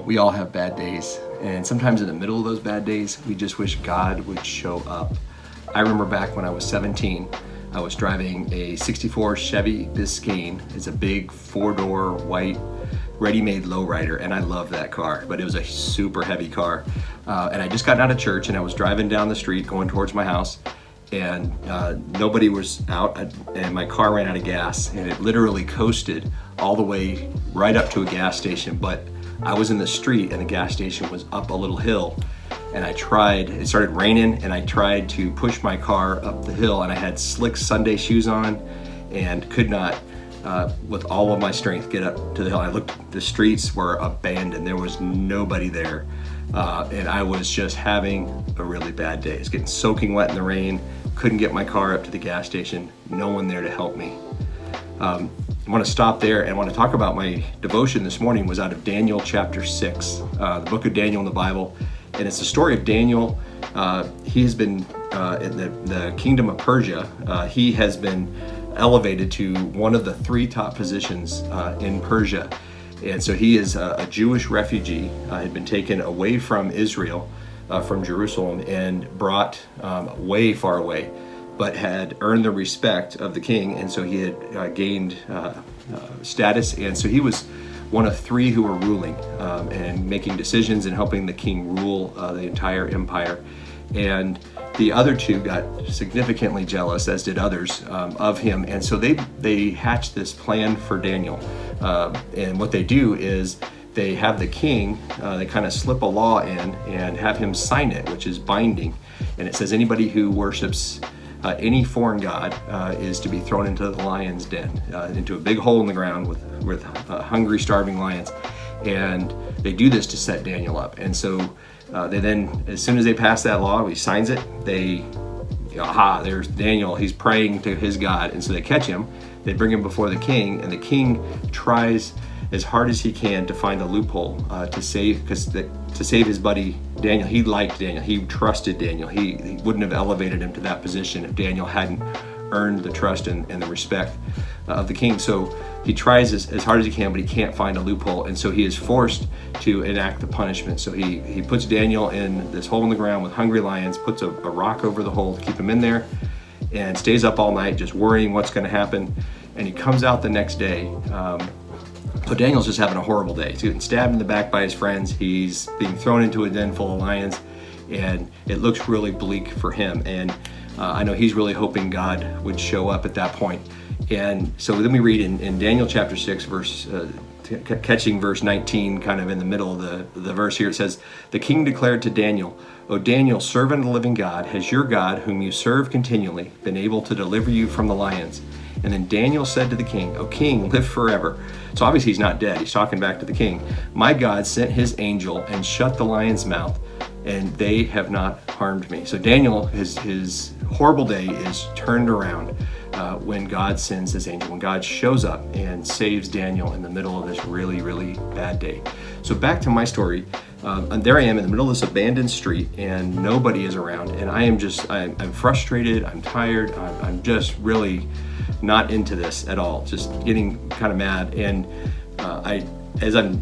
we all have bad days, and sometimes in the middle of those bad days, we just wish God would show up. I remember back when I was 17, I was driving a 64 Chevy Biscayne. It's a big 4-door white ready-made lowrider, and I love that car, but it was a super heavy car. And I just got out of church, and I was driving down the street going towards my house, and nobody was out, and my car ran out of gas, and it literally coasted all the way right up to a gas station. But I was in the street, and the gas station was up a little hill, and it started raining, and I tried to push my car up the hill, and I had slick Sunday shoes on and could not, with all of my strength, get up to the hill. I looked, the streets were abandoned. There was nobody there. And I was just having a really bad day. I was getting soaking wet in the rain, couldn't get my car up to the gas station, no one there to help me. I want to stop there and I want to talk about my devotion this morning was out of Daniel chapter 6, the book of Daniel in the Bible. And it's the story of Daniel. He has been in the kingdom of Persia. He has been elevated to one of the 3 top positions in Persia. And so he is a Jewish refugee, had been taken away from Israel, from Jerusalem, and brought way far away, but had earned the respect of the king. And so he had gained status. And so he was one of 3 who were ruling and making decisions and helping the king rule the entire empire. And the other 2 got significantly jealous, as did others, of him. And so they hatched this plan for Daniel. And what they do is they have the king, they kind of slip a law in and have him sign it, which is binding. And it says anybody who worships any foreign god is to be thrown into the lion's den, into a big hole in the ground with hungry, starving lions. And they do this to set Daniel up. And so they then, as soon as they pass that law, he signs it, there's Daniel, he's praying to his God. And so they catch him, they bring him before the king, and the king tries as hard as he can to find a loophole to save his buddy Daniel. He liked Daniel, he trusted Daniel. He wouldn't have elevated him to that position if Daniel hadn't earned the trust and the respect of the king. So he tries as hard as he can, but he can't find a loophole, and so he is forced to enact the punishment. So he puts Daniel in this hole in the ground with hungry lions, puts a rock over the hole to keep him in there, and stays up all night just worrying what's going to happen. And he comes out the next day. So Daniel's just having a horrible day. He's getting stabbed in the back by his friends. He's being thrown into a den full of lions, and it looks really bleak for him. And I know he's really hoping God would show up at that point. And so then we read in Daniel chapter 6, catching verse 19, kind of in the middle of the verse here, it says, "The king declared to Daniel, 'O Daniel, servant of the living God, has your God, whom you serve continually, been able to deliver you from the lions?' And then Daniel said to the king, 'O king, live forever.'" So obviously he's not dead. He's talking back to the king. "My God sent his angel and shut the lion's mouth, and they have not harmed me." So Daniel, his horrible day is turned around when God sends his angel, when God shows up and saves Daniel in the middle of this really, really bad day. So back to my story. And there I am in the middle of this abandoned street, and nobody is around, and I'm frustrated, I'm tired, I'm just really not into this at all, just getting kind of mad. And as I'm